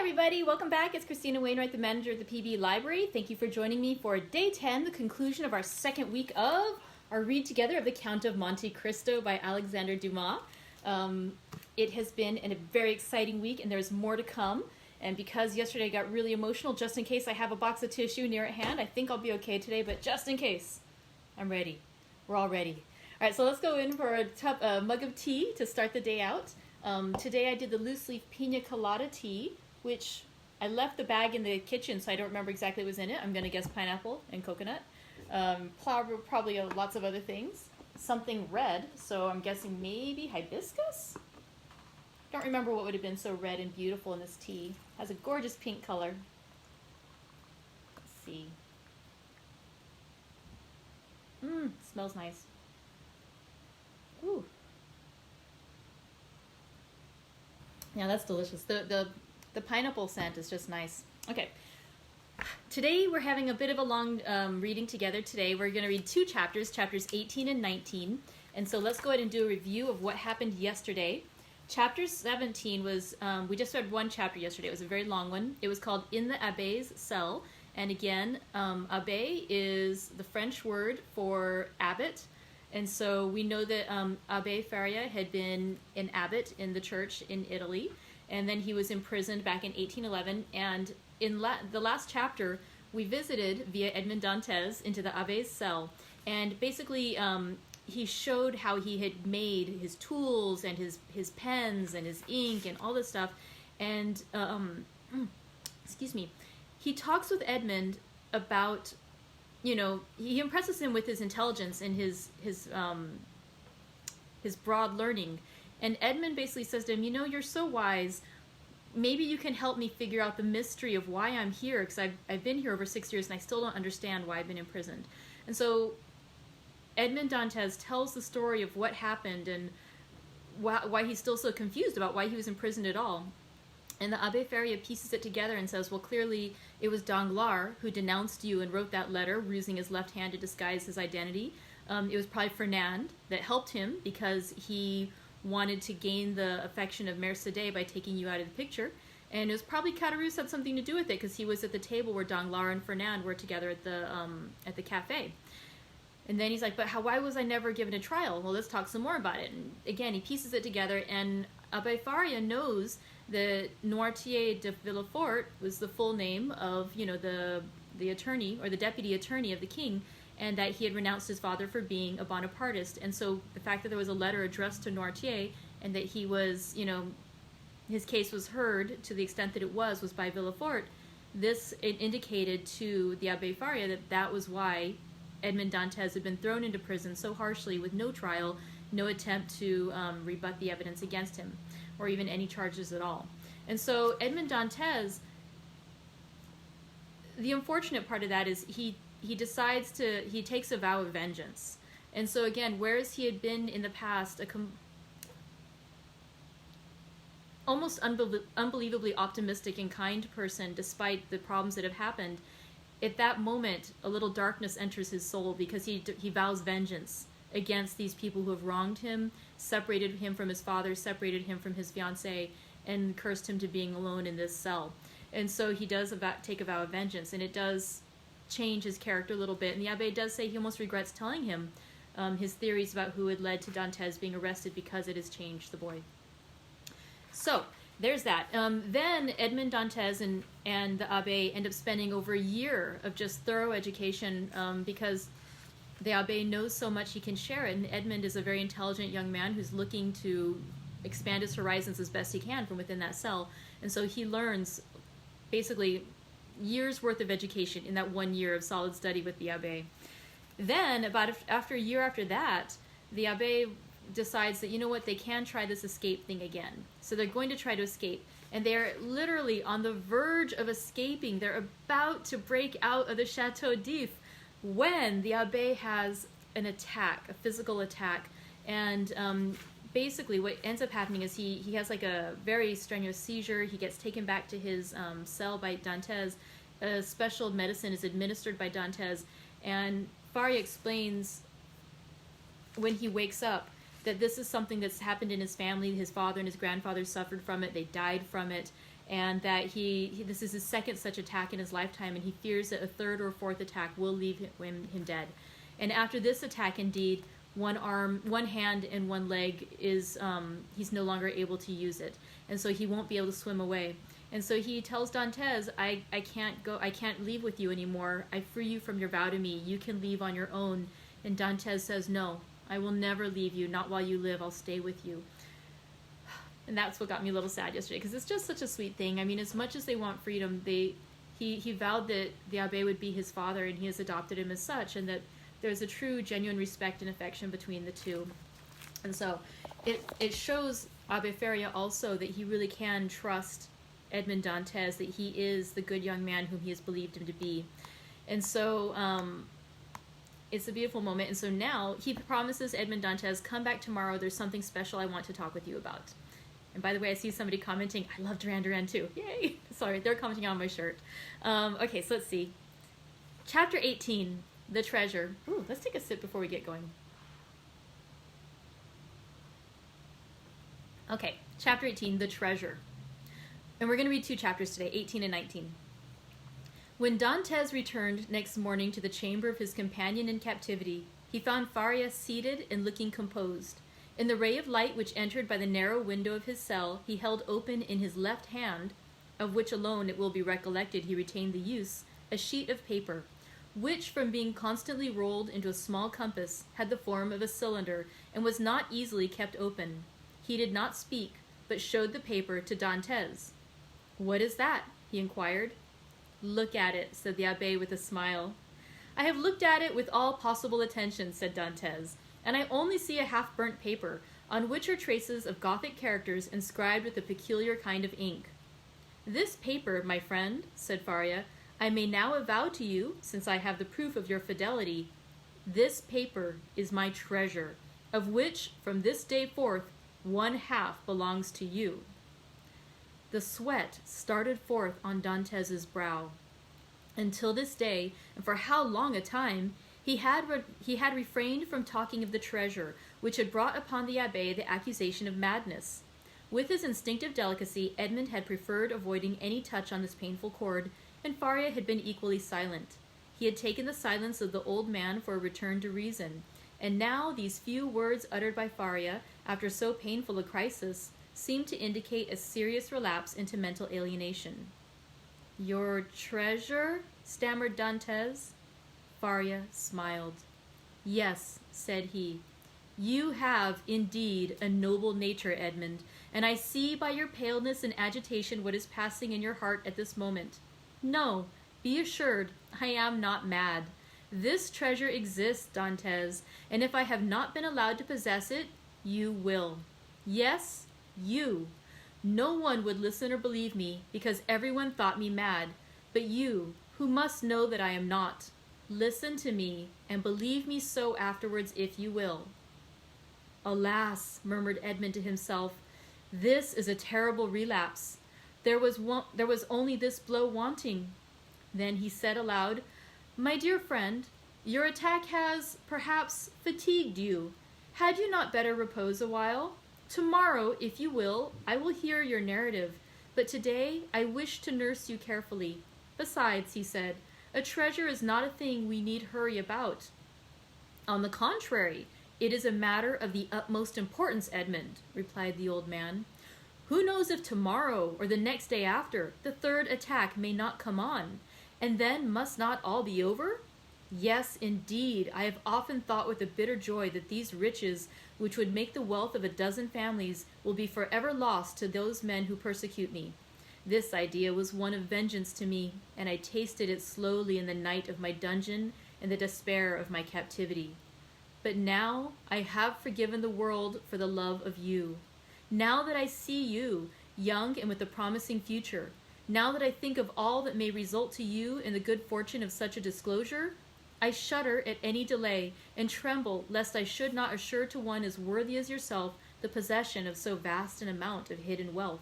everybody, welcome back. It's Christina Wainwright, the manager of the PB Library. Thank you for joining me for Day 10, the conclusion of our second week of our read together of the Count of Monte Cristo by Alexandre Dumas. It has been a very exciting week and there's more to come. And because yesterday I got really emotional, just in case I have a box of tissue near at hand, I think I'll be okay today, but just in case, I'm ready. We're all ready. All right, so let's go in for a mug of tea to start the day out. Today I did the loose leaf pina colada tea, which I left the bag in the kitchen, so I don't remember exactly what was in it. I'm going to guess pineapple and coconut. Probably lots of other things. Something red, so I'm guessing maybe hibiscus? Don't remember what would have been so red and beautiful in this tea. Has a gorgeous pink color. Let's see. Smells nice. Ooh. Yeah, that's delicious. The pineapple scent is just nice. Okay. Today we're having a bit of a long reading together today. We're going to read two chapters, chapters 18 and 19. And so let's go ahead and do a review of what happened yesterday. Chapter 17 was, we just read one chapter yesterday. It was a very long one. It was called In the Abbé's Cell. And again, abbé is the French word for abbot. And so we know that Abbé Faria had been an abbot in the church in Italy. And then he was imprisoned back in 1811. And in the last chapter, we visited via Edmond Dantes into the abbé's cell. And basically, he showed how he had made his tools and his pens and his ink and all this stuff. And, excuse me, he talks with Edmond about, you know, he impresses him with his intelligence and his broad learning. And Edmund basically says to him, you know, you're so wise, maybe you can help me figure out the mystery of why I'm here, because I've been here over 6 years and I still don't understand why I've been imprisoned. And so Edmond Dantes tells the story of what happened and why he's still so confused about why he was imprisoned at all. And the Abbé Faria pieces it together and says, well, clearly it was Danglars who denounced you and wrote that letter, using his left hand to disguise his identity. It was probably Fernand that helped him because he wanted to gain the affection of Mercedes by taking you out of the picture. And it was probably Caderousse had something to do with it because he was at the table where Danglars and Fernand were together at the cafe. And then he's like, but why was I never given a trial? Well, let's talk some more about it. And again, he pieces it together, and Abbé Faria knows that Noirtier de Villefort was the full name of, you know, the attorney or the deputy attorney of the king, and that he had renounced his father for being a Bonapartist. And so the fact that there was a letter addressed to Noirtier and that he was, you know, his case was heard to the extent that it was by Villefort, it indicated to the Abbé Faria that that was why Edmond Dantes had been thrown into prison so harshly with no trial, no attempt to rebut the evidence against him, or even any charges at all. And so Edmond Dantes, the unfortunate part of that is he takes a vow of vengeance. And so again, whereas he had been in the past almost unbelievably optimistic and kind person despite the problems that have happened, at that moment a little darkness enters his soul because he vows vengeance against these people who have wronged him, separated him from his father, separated him from his fiancée, and cursed him to being alone in this cell. And so he does take a vow of vengeance, and it does change his character a little bit. And the Abbé does say he almost regrets telling him his theories about who had led to Dantes being arrested because it has changed the boy. So there's that. Then Edmond Dantes and the Abbé end up spending over a year of just thorough education because the Abbé knows so much he can share it. And Edmond is a very intelligent young man who's looking to expand his horizons as best he can from within that cell. And so he learns basically years worth of education in that 1 year of solid study with the Abbé. Then after a year after that, the Abbé decides that, you know what, they can try this escape thing again. So they're going to try to escape. And they're literally on the verge of escaping. They're about to break out of the Chateau d'If when the Abbé has an attack, a physical attack. And basically what ends up happening is he has like a very strenuous seizure. He gets taken back to his cell by Dantes. A special medicine is administered by Dantes. And Faria explains when he wakes up that this is something that's happened in his family. His father and his grandfather suffered from it. They died from it. and that this is his second such attack in his lifetime, and he fears that a third or fourth attack will leave him dead. And after this attack, indeed, one hand, and one leg is he's no longer able to use it, and so he won't be able to swim away. And so he tells Dantes, I can't leave with you anymore. I free you from your vow to me. You can leave on your own. And Dantes says, no, I will never leave you. Not while you live. I'll stay with you. And that's what got me a little sad yesterday, because it's just such a sweet thing. I mean, as much as they want freedom, he vowed that the Abbé would be his father, and he has adopted him as such, and that there's a true, genuine respect and affection between the two. And so it shows Abbé Faria also that he really can trust Edmond Dantes, that he is the good young man whom he has believed him to be. And so it's a beautiful moment. And so now he promises Edmond Dantes, come back tomorrow. There's something special I want to talk with you about. And by the way, I see somebody commenting, I love Duran Duran too. Yay! Sorry, they're commenting on my shirt. Okay, so let's see. Chapter 18, The Treasure. Ooh, let's take a sip before we get going. Okay, chapter 18, The Treasure. And we're going to read 2 chapters today, 18 and 19. When Dantes returned next morning to the chamber of his companion in captivity, he found Faria seated and looking composed. In the ray of light which entered by the narrow window of his cell, he held open in his left hand, of which alone it will be recollected he retained the use, a sheet of paper, which, from being constantly rolled into a small compass, had the form of a cylinder, and was not easily kept open. He did not speak, but showed the paper to Dantes. "What is that?" he inquired. "Look at it," said the Abbé with a smile. "I have looked at it with all possible attention," said Dantes, "and I only see a half-burnt paper, on which are traces of Gothic characters inscribed with a peculiar kind of ink." "This paper, my friend," said Faria, "I may now avow to you, since I have the proof of your fidelity. This paper is my treasure, of which, from this day forth, 1/2 belongs to you." The sweat started forth on Dantes's brow. Until this day, and for how long a time, he had refrained from talking of the treasure, which had brought upon the Abbé the accusation of madness. With his instinctive delicacy, Edmond had preferred avoiding any touch on this painful chord, and Faria had been equally silent. He had taken the silence of the old man for a return to reason, and now these few words uttered by Faria, after so painful a crisis, seemed to indicate a serious relapse into mental alienation. "Your treasure?" stammered Dantes. Faria smiled. "Yes," said he. "You have, indeed, a noble nature, Edmond, and I see by your paleness and agitation what is passing in your heart at this moment. No, be assured, I am not mad. This treasure exists, Dantes, and if I have not been allowed to possess it, you will. Yes, you. No one would listen or believe me, because everyone thought me mad, but you, who must know that I am not, listen to me, and believe me so afterwards if you will." "Alas," murmured Edmond to himself, "this is a terrible relapse. There was only this blow wanting." Then he said aloud, "My dear friend, your attack has, perhaps, fatigued you. Had you not better repose a while? Tomorrow, if you will, I will hear your narrative, but today I wish to nurse you carefully. Besides," he said, "a treasure is not a thing we need hurry about." "On the contrary, it is a matter of the utmost importance, Edmond," replied the old man. "Who knows if tomorrow, or the next day after, the third attack may not come on, and then must not all be over? Yes, indeed, I have often thought with a bitter joy that these riches, which would make the wealth of a dozen families, will be forever lost to those men who persecute me. This idea was one of vengeance to me, and I tasted it slowly in the night of my dungeon and the despair of my captivity. But now I have forgiven the world for the love of you. Now that I see you, young and with a promising future, now that I think of all that may result to you in the good fortune of such a disclosure, I shudder at any delay, and tremble lest I should not assure to one as worthy as yourself the possession of so vast an amount of hidden wealth."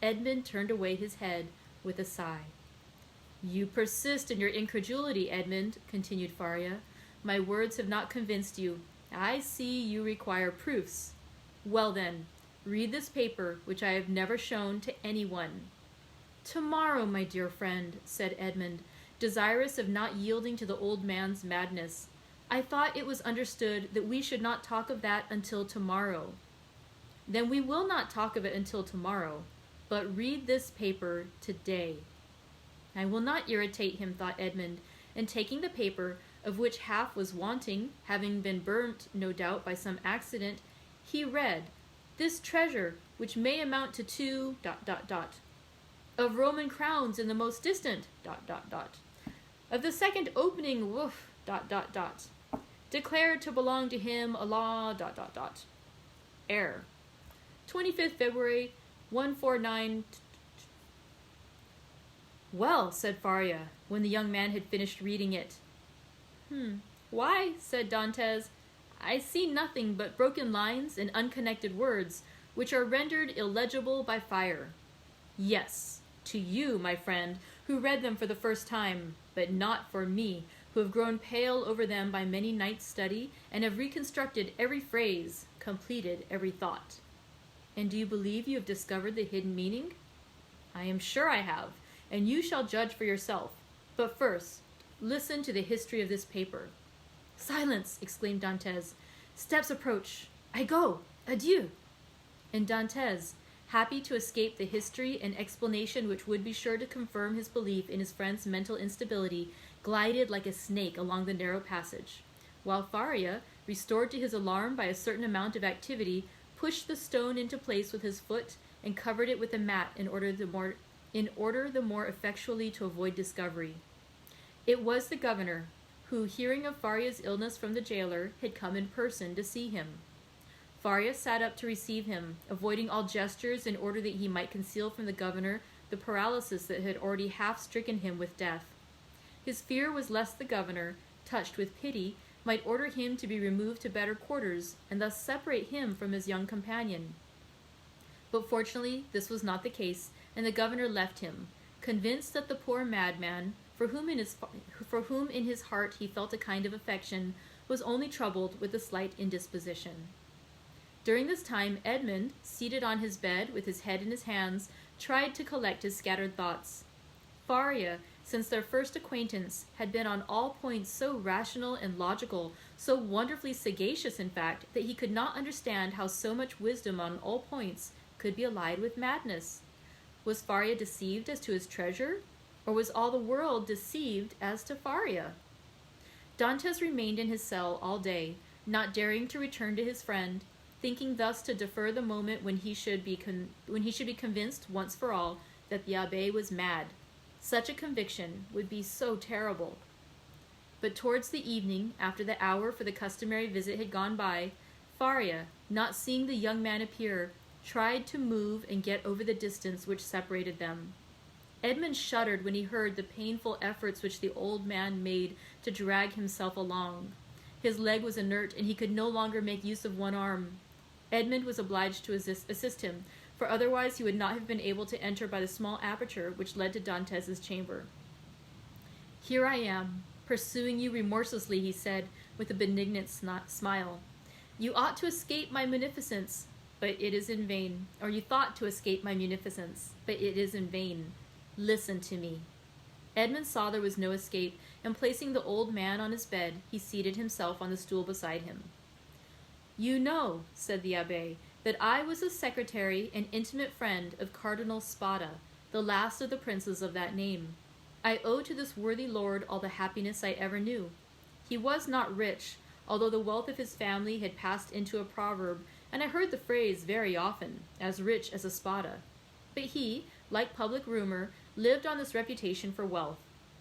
Edmond turned away his head with a sigh. "You persist in your incredulity, Edmond," continued Faria. "My words have not convinced you. I see you require proofs. Well then, read this paper, which I have never shown to anyone." "Tomorrow, my dear friend," said Edmund, desirous of not yielding to the old man's madness. "I thought it was understood that we should not talk of that until tomorrow." "Then we will not talk of it until tomorrow, but read this paper today." I will not irritate him, thought Edmund, and taking the paper, of which half was wanting, having been burnt, no doubt, by some accident, he read, "This treasure, which may amount to 2... of Roman crowns in the most distant... of the second opening... declared to belong to him a law... Heir. 25th February, 149... "Well," said Faria, when the young man had finished reading it. "Why," said Dantès, "I see nothing but broken lines and unconnected words, which are rendered illegible by fire." "Yes, to you, my friend, who read them for the first time, but not for me, who have grown pale over them by many nights' study, and have reconstructed every phrase, completed every thought." "And do you believe you have discovered the hidden meaning?" "I am sure I have, and you shall judge for yourself. But first, listen to the history of this paper." "Silence!" exclaimed Dantès. "Steps approach. I go. Adieu!" And Dantès, happy to escape the history and explanation which would be sure to confirm his belief in his friend's mental instability, glided like a snake along the narrow passage, while Faria, restored to his alarm by a certain amount of activity, pushed the stone into place with his foot and covered it with a mat in order the more effectually to avoid discovery. It was the governor, who, hearing of Faria's illness from the jailer, had come in person to see him. Faria sat up to receive him, avoiding all gestures in order that he might conceal from the governor the paralysis that had already half stricken him with death. His fear was lest the governor, touched with pity, might order him to be removed to better quarters, and thus separate him from his young companion. But fortunately this was not the case, and the governor left him, convinced that the poor madman, for whom in his heart he felt a kind of affection, was only troubled with a slight indisposition. During this time Edmund, seated on his bed with his head in his hands, tried to collect his scattered thoughts. Faria, since their first acquaintance, had been on all points so rational and logical, so wonderfully sagacious, in fact, that he could not understand how so much wisdom on all points could be allied with madness. Was Faria deceived as to his treasure, or was all the world deceived as to Faria? Dantès remained in his cell all day, not daring to return to his friend, thinking thus to defer the moment when he should be convinced once for all that the abbé was mad. Such a conviction would be so terrible. But towards the evening, after the hour for the customary visit had gone by, Faria, not seeing the young man appear, tried to move and get over the distance which separated them. Edmund shuddered when he heard the painful efforts which the old man made to drag himself along. His leg was inert, and he could no longer make use of one arm. Edmund was obliged to assist him, for otherwise he would not have been able to enter by the small aperture which led to Dantès' chamber. "Here I am, pursuing you remorselessly," he said, with a benignant smile. "You ought to escape my munificence, but it is in vain. Or you thought to escape my munificence, but it is in vain. Listen to me." Edmund saw there was no escape, and placing the old man on his bed, he seated himself on the stool beside him. "You know," said the abbé, "that I was the secretary and intimate friend of Cardinal Spada, the last of the princes of that name. I owe to this worthy lord all the happiness I ever knew. He was not rich, although the wealth of his family had passed into a proverb, and I heard the phrase very often, as rich as a Spada. But he, like public rumor, lived on this reputation for wealth.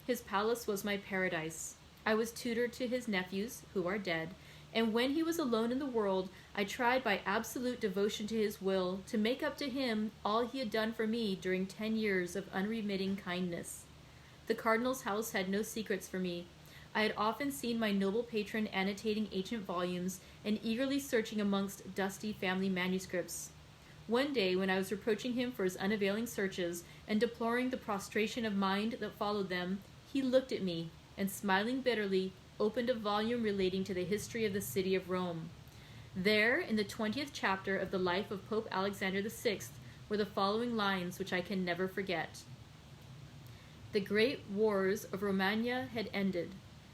His palace was my paradise. I was tutor to his nephews, who are dead, and when he was alone in the world, I tried by absolute devotion to his will to make up to him all he had done for me during 10 years of unremitting kindness. The cardinal's house had no secrets for me. I had often seen my noble patron annotating ancient volumes and eagerly searching amongst dusty family manuscripts. One day, when I was reproaching him for his unavailing searches and deploring the prostration of mind that followed them, he looked at me, and smiling bitterly, opened a volume relating to the history of the city of Rome. There, in the 20th chapter of the life of Pope Alexander VI, were the following lines which I can never forget. The great wars of Romagna had ended.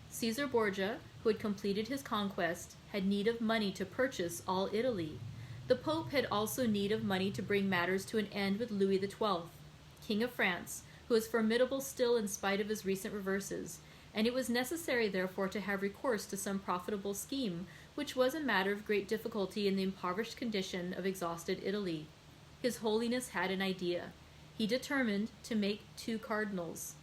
Caesar Borgia, who had completed his conquest, had need of money to purchase all Italy. The Pope had also need of money to bring matters to an end with Louis XII, King of France, who was formidable still in spite of his recent reverses, and it was necessary therefore to have recourse to some profitable scheme, which was a matter of great difficulty in the impoverished condition of exhausted Italy. His Holiness had an idea. He determined to make 2 cardinals.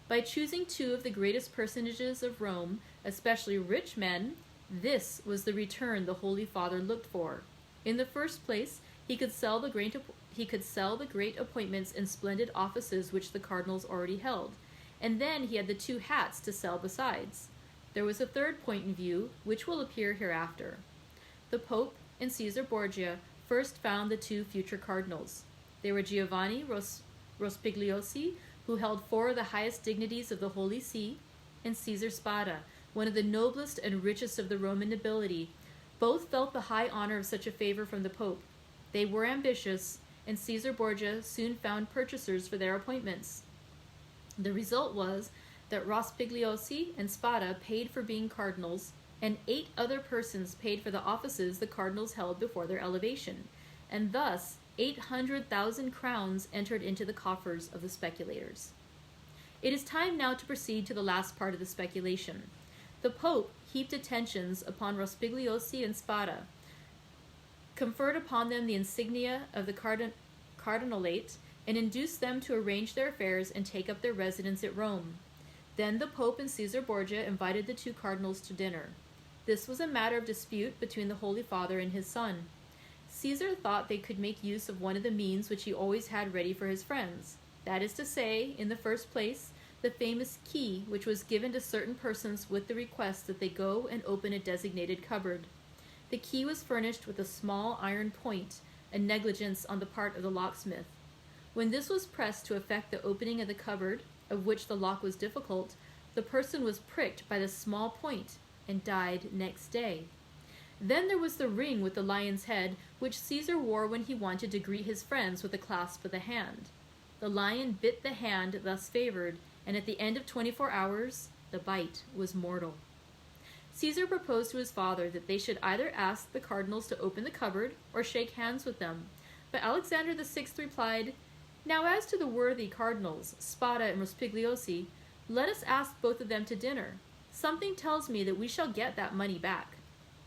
By choosing 2 of the greatest personages of Rome, especially rich men, this was the return the Holy Father looked for. In the first place, he could sell the great appointments and splendid offices which the cardinals already held, and then he had the 2 hats to sell besides. There was a third point in view, which will appear hereafter. The Pope and Caesar Borgia first found the 2 future cardinals. They were Giovanni Rospigliosi, who held 4 of the highest dignities of the Holy See, and Caesar Spada, one of the noblest and richest of the Roman nobility. Both felt the high honor of such a favor from the Pope. They were ambitious, and Caesar Borgia soon found purchasers for their appointments. The result was that Rospigliosi and Spada paid for being cardinals, and 8 other persons paid for the offices the cardinals held before their elevation, and thus 800,000 crowns entered into the coffers of the speculators. It is time now to proceed to the last part of the speculation. The Pope heaped attentions upon Rospigliosi and Spada, conferred upon them the insignia of the cardinalate, and induced them to arrange their affairs and take up their residence at Rome. Then the Pope and Caesar Borgia invited the 2 cardinals to dinner. This was a matter of dispute between the Holy Father and his son. Caesar thought they could make use of one of the means which he always had ready for his friends. That is to say, in the first place, the famous key which was given to certain persons with the request that they go and open a designated cupboard. The key was furnished with a small iron point, a negligence on the part of the locksmith. When this was pressed to effect the opening of the cupboard, of which the lock was difficult, the person was pricked by the small point and died next day. Then there was the ring with the lion's head, which Caesar wore when he wanted to greet his friends with a clasp of the hand. The lion bit the hand thus favored, and at the end of 24 hours, the bite was mortal. Caesar proposed to his father that they should either ask the cardinals to open the cupboard or shake hands with them, but Alexander VI replied, "Now as to the worthy cardinals, Spada and Rospigliosi, let us ask both of them to dinner. Something tells me that we shall get that money back.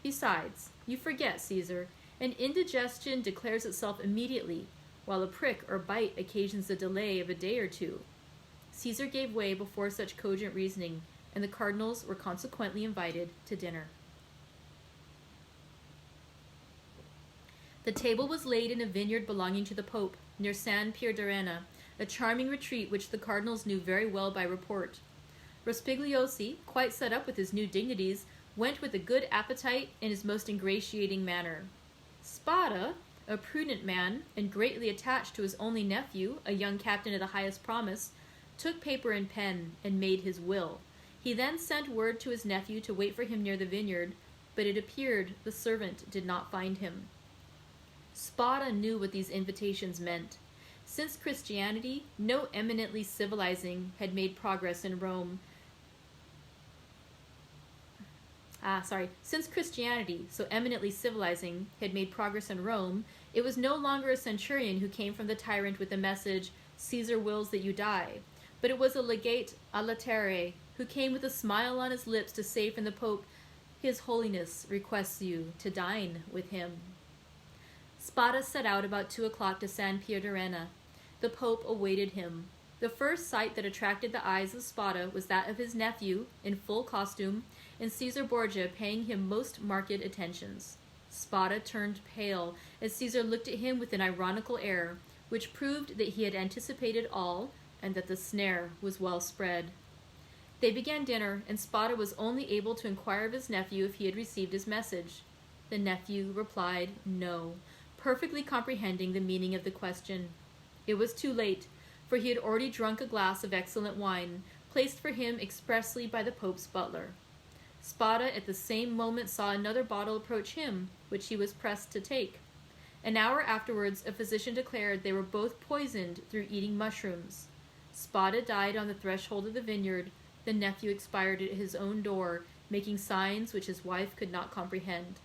Besides, you forget, Caesar, an indigestion declares itself immediately, while a prick or bite occasions a delay of a day or 2. Caesar gave way before such cogent reasoning, and the cardinals were consequently invited to dinner. The table was laid in a vineyard belonging to the Pope, near San Pierdarena, a charming retreat which the cardinals knew very well by report. Rospigliosi, quite set up with his new dignities, went with a good appetite in his most ingratiating manner. Spada, a prudent man, and greatly attached to his only nephew, a young captain of the highest promise, took paper and pen and made his will. He then sent word to his nephew to wait for him near the vineyard, but it appeared the servant did not find him. Spada knew what these invitations meant. Since Christianity, so eminently civilizing, had made progress in Rome, it was no longer a centurion who came from the tyrant with the message, "Caesar wills that you die," but it was a legate a latere who came with a smile on his lips to say from the Pope, "His Holiness requests you to dine with him." Spada set out about 2 o'clock to San Pierdarena. The Pope awaited him. The first sight that attracted the eyes of Spada was that of his nephew, in full costume, and Caesar Borgia paying him most marked attentions. Spada turned pale as Caesar looked at him with an ironical air, which proved that he had anticipated all, and that the snare was well spread. They began dinner, and Spada was only able to inquire of his nephew if he had received his message. The nephew replied no, perfectly comprehending the meaning of the question. It was too late, for he had already drunk a glass of excellent wine, placed for him expressly by the Pope's butler. Spada at the same moment saw another bottle approach him, which he was pressed to take. An hour afterwards, a physician declared they were both poisoned through eating mushrooms. Spada died on the threshold of the vineyard. The nephew expired at his own door, making signs which his wife could not comprehend.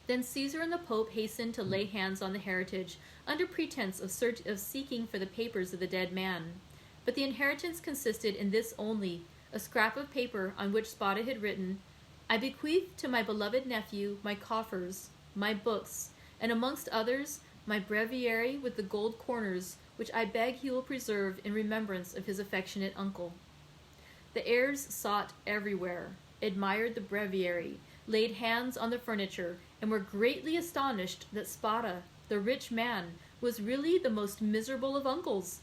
Then Caesar and the Pope hastened to lay hands on the heritage, under pretense of seeking for the papers of the dead man. But the inheritance consisted in this only, a scrap of paper on which Spada had written, "I bequeath to my beloved nephew my coffers, my books, and amongst others, my breviary with the gold corners, which I beg he will preserve in remembrance of his affectionate uncle." The heirs sought everywhere, admired the breviary, laid hands on the furniture, and were greatly astonished that Spada, the rich man, was really the most miserable of uncles.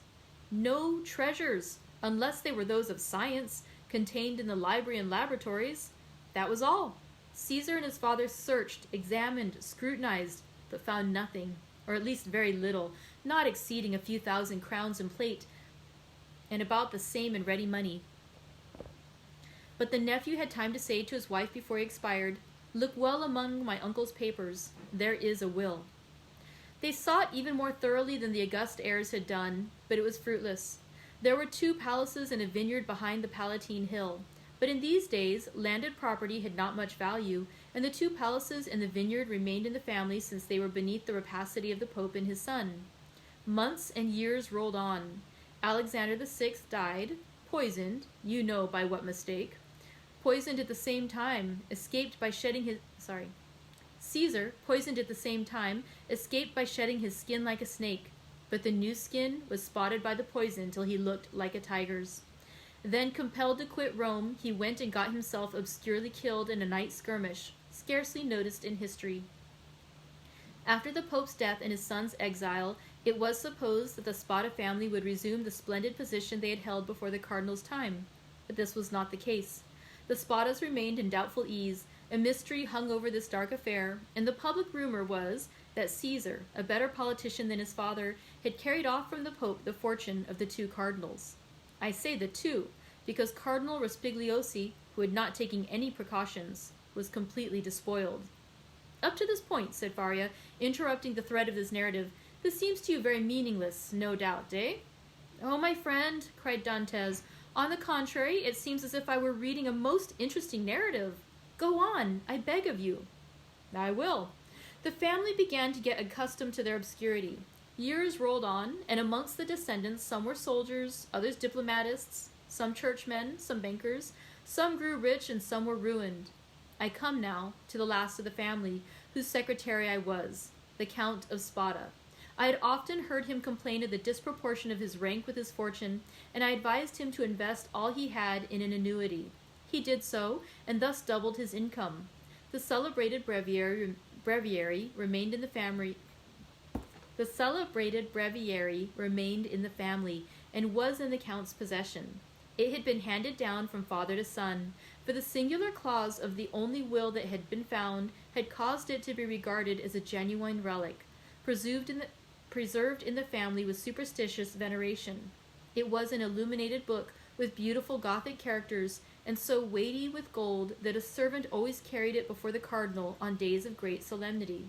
No treasures, unless they were those of science, contained in the library and laboratories. That was all. Caesar and his father searched, examined, scrutinized, but found nothing, or at least very little, not exceeding a few thousand crowns in plate, and about the same in ready money. But the nephew had time to say to his wife before he expired, "Look well among my uncle's papers. There is a will." They sought even more thoroughly than the august heirs had done, but it was fruitless. There were 2 palaces and a vineyard behind the Palatine Hill, but in these days landed property had not much value, and the 2 palaces and the vineyard remained in the family since they were beneath the rapacity of the Pope and his son. Months and years rolled on. Alexander VI died, poisoned, you know by what mistake. Poisoned at the same time, escaped by shedding his... Caesar, poisoned at the same time, escaped by shedding his skin like a snake, but the new skin was spotted by the poison till he looked like a tiger's. Then, compelled to quit Rome, he went and got himself obscurely killed in a night skirmish, scarcely noticed in history. After the Pope's death and his son's exile, it was supposed that the Spada family would resume the splendid position they had held before the cardinal's time, but this was not the case. The Spadas remained in doubtful ease, a mystery hung over this dark affair, and the public rumor was that Caesar, a better politician than his father, had carried off from the Pope the fortune of the 2 cardinals. I say the 2, because Cardinal Rospigliosi, who had not taken any precautions, was completely despoiled. "Up to this point," said Faria, interrupting the thread of this narrative, "this seems to you very meaningless, no doubt, eh?" "Oh, my friend," cried Dantès, "on the contrary, it seems as if I were reading a most interesting narrative. Go on, I beg of you." "I will. The family began to get accustomed to their obscurity. Years rolled on, and amongst the descendants some were soldiers, others diplomatists, some churchmen, some bankers, some grew rich and some were ruined. I come now to the last of the family, whose secretary I was, the Count of Spada. I had often heard him complain of the disproportion of his rank with his fortune, and I advised him to invest all he had in an annuity. He did so, and thus doubled his income. The celebrated breviary remained in the family. And was in the Count's possession. It had been handed down from father to son, for the singular clause of the only will that had been found had caused it to be regarded as a genuine relic, preserved in the family with superstitious veneration. It was an illuminated book with beautiful Gothic characters, and so weighty with gold that a servant always carried it before the cardinal on days of great solemnity.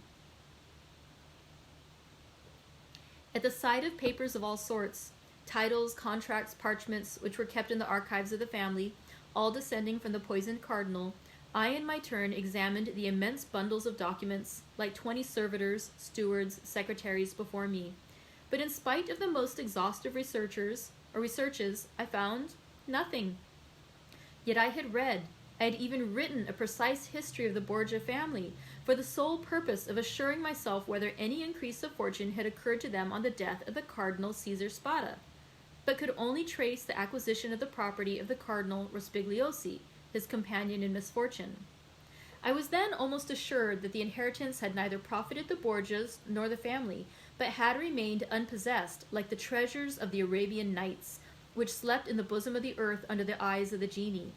At the sight of papers of all sorts, titles, contracts, parchments, which were kept in the archives of the family, all descending from the poisoned cardinal, I in my turn examined the immense bundles of documents, like 20 servitors, stewards, secretaries before me. But in spite of the most exhaustive researches, I found nothing. Yet I had even written a precise history of the Borgia family, for the sole purpose of assuring myself whether any increase of fortune had occurred to them on the death of the Cardinal Caesar Spada, but could only trace the acquisition of the property of the Cardinal Rospigliosi, his companion in misfortune. I was then almost assured that the inheritance had neither profited the Borgias nor the family, but had remained unpossessed, like the treasures of the Arabian Nights, which slept in the bosom of the earth under the eyes of the genii.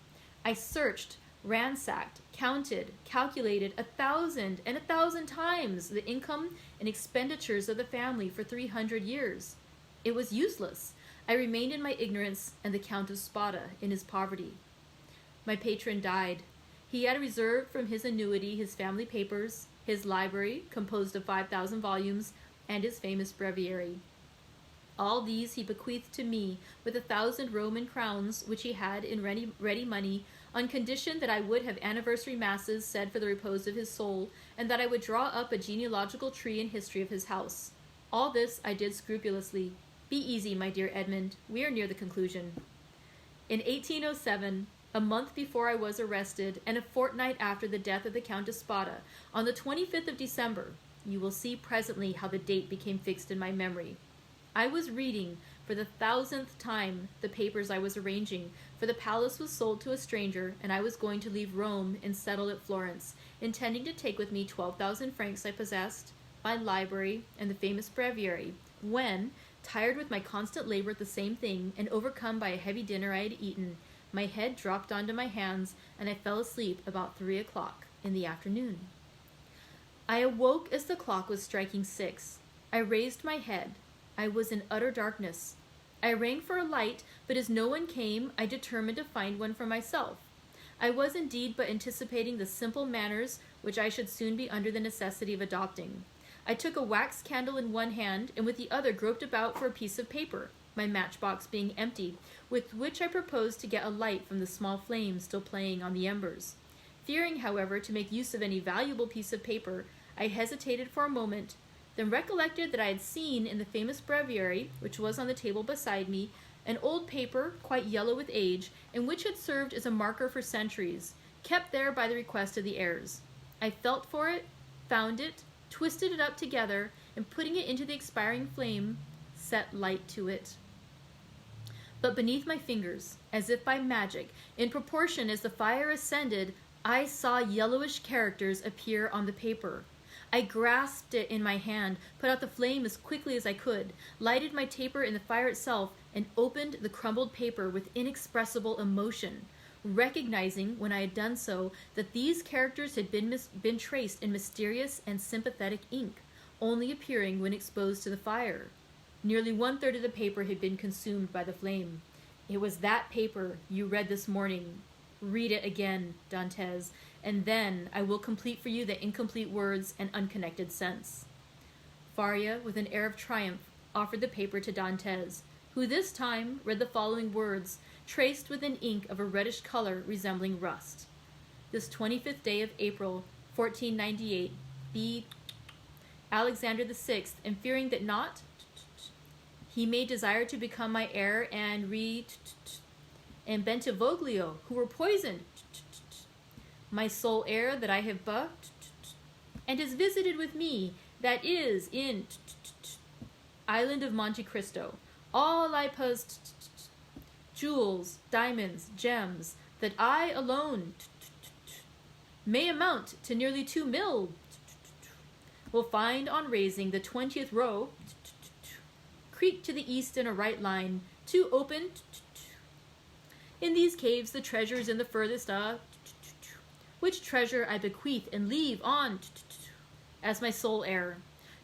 I searched, ransacked, counted, calculated 1,000 and 1,000 times the income and expenditures of the family for 300 years. It was useless. I remained in my ignorance, and the Count of Spada in his poverty. My patron died. He had reserved from his annuity his family papers, his library, composed of 5,000 volumes, and his famous breviary. All these he bequeathed to me, with 1,000 Roman crowns, which he had in ready money, on condition that I would have anniversary masses said for the repose of his soul, and that I would draw up a genealogical tree and history of his house. All this I did scrupulously. Be easy, my dear Edmund. We are near the conclusion. In 1807, a month before I was arrested, and a fortnight after the death of the Count of Spada, on the 25th of December, you will see presently how the date became fixed in my memory. I was reading, for the 1,000th time, the papers I was arranging, for the palace was sold to a stranger, and I was going to leave Rome and settle at Florence, intending to take with me 12,000 francs I possessed, my library, and the famous breviary, when, tired with my constant labor at the same thing, and overcome by a heavy dinner I had eaten, my head dropped onto my hands, and I fell asleep about 3 o'clock in the afternoon. I awoke as the clock was striking 6. I raised my head. I was in utter darkness. I rang for a light, but as no one came, I determined to find one for myself. I was indeed but anticipating the simple manners which I should soon be under the necessity of adopting. I took a wax candle in one hand, and with the other groped about for a piece of paper, my matchbox being empty, with which I proposed to get a light from the small flame still playing on the embers. Fearing, however, to make use of any valuable piece of paper, I hesitated for a moment, then recollected that I had seen in the famous breviary, which was on the table beside me, an old paper, quite yellow with age, and which had served as a marker for centuries, kept there by the request of the heirs. I felt for it, found it, twisted it up together, and putting it into the expiring flame, set light to it. But beneath my fingers, as if by magic, in proportion as the fire ascended, I saw yellowish characters appear on the paper. I grasped it in my hand, put out the flame as quickly as I could, lighted my taper in the fire itself, and opened the crumbled paper with inexpressible emotion, recognizing, when I had done so, that these characters had been traced in mysterious and sympathetic ink, only appearing when exposed to the fire. Nearly 1/3 of the paper had been consumed by the flame. It was that paper you read this morning. Read it again, Dantes, and then I will complete for you the incomplete words and unconnected sense. Faria, with an air of triumph, offered the paper to Dantes, who this time read the following words, traced with an ink of a reddish color resembling rust. This 25th day of April, 1498, be Alexander VI, and fearing that not he may desire to become my heir, and and Bentivoglio, who were poisoned, my sole heir that I have and is visited with me, that is in island of Monte Cristo. All I jewels, diamonds, gems, that I alone may amount to nearly 2 mil, will find on raising the 20th row, creek to the east in a right line, to open, in these caves the treasure is in the furthest, which treasure I bequeath and leave on, as my sole heir.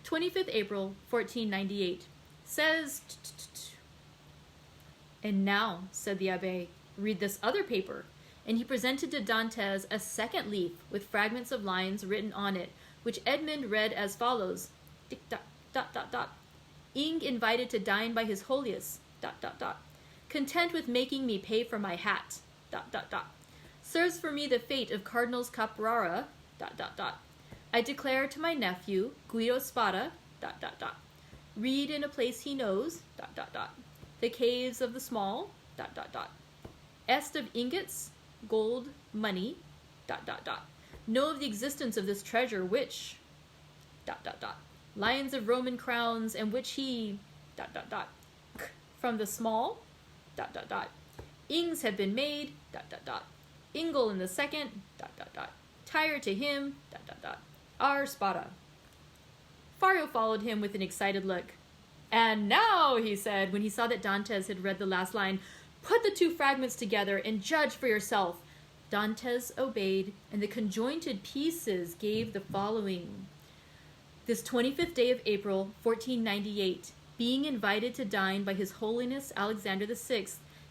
25th April, 1498, says, and now, said the Abbé, read this other paper, and he presented to Dantes a second leaf with fragments of lines written on it, which Edmund read as follows, Ing invited to dine by his holiest, content with making me pay for my hat, serves for me the fate of Cardinals Caprara, I declare to my nephew, Guido Spada, read in a place he knows, the caves of the small, est of ingots, gold, money, know of the existence of this treasure which, lions of Roman crowns, and which he, from the small, ings have been made, Ingle in the second, tire to him, R. Spada. Fario followed him with an excited look. And now, he said, when he saw that Dantes had read the last line, put the 2 fragments together and judge for yourself. Dantes obeyed, and the conjointed pieces gave the following. This 25th day of April, 1498, being invited to dine by His Holiness Alexander VI,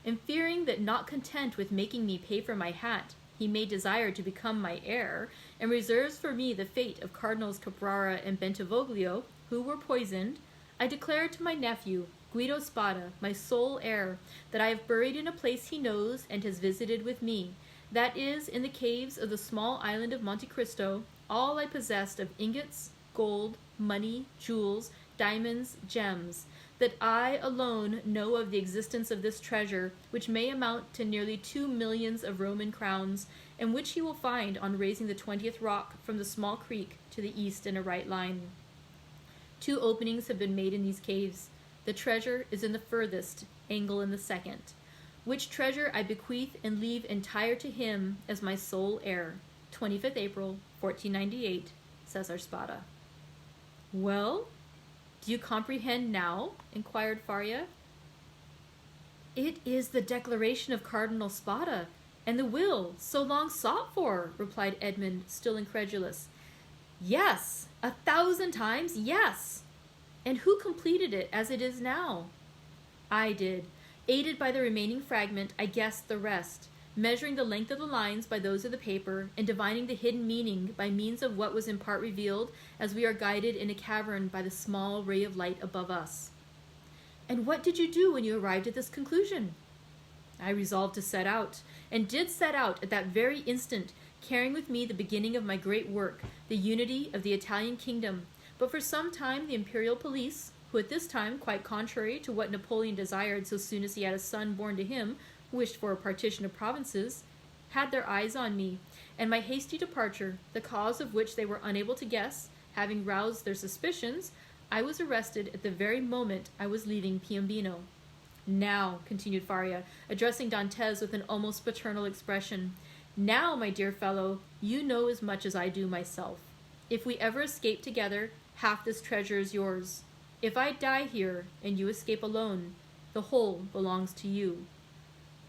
and fearing that not content with making me pay for my hat, he may desire to become my heir, and reserves for me the fate of Cardinals Caprara and Bentivoglio, who were poisoned, I declare to my nephew, Guido Spada, my sole heir, that I have buried in a place he knows and has visited with me, that is, in the caves of the small island of Monte Cristo, all I possessed of ingots, gold, money, jewels, diamonds, gems, that I alone know of the existence of this treasure, which may amount to nearly 2 millions of Roman crowns, and which he will find on raising the 20th rock from the small creek to the east in a right line. 2 openings have been made in these caves. The treasure is in the furthest, angle in the second, which treasure I bequeath and leave entire to him as my sole heir. 25th April, 1498, Cesar Spada. Well, do you comprehend now? Inquired Faria. It is the declaration of Cardinal Spada, and the will so long sought for, replied Edmund, still incredulous. Yes, 1,000 times, yes. And who completed it as it is now? I did. Aided by the remaining fragment, I guessed the rest, measuring the length of the lines by those of the paper, and divining the hidden meaning by means of what was in part revealed as we are guided in a cavern by the small ray of light above us. And what did you do when you arrived at this conclusion? I resolved to set out, and did set out at that very instant, carrying with me the beginning of my great work, the unity of the Italian kingdom. But for some time the imperial police, who at this time, quite contrary to what Napoleon desired so soon as he had a son born to him, wished for a partition of provinces, had their eyes on me, and my hasty departure, the cause of which they were unable to guess, having roused their suspicions, I was arrested at the very moment I was leaving Piombino. Now, continued Faria, addressing Dantes with an almost paternal expression, now, my dear fellow, you know as much as I do myself. If we ever escape together, half this treasure is yours. If I die here, and you escape alone, the whole belongs to you.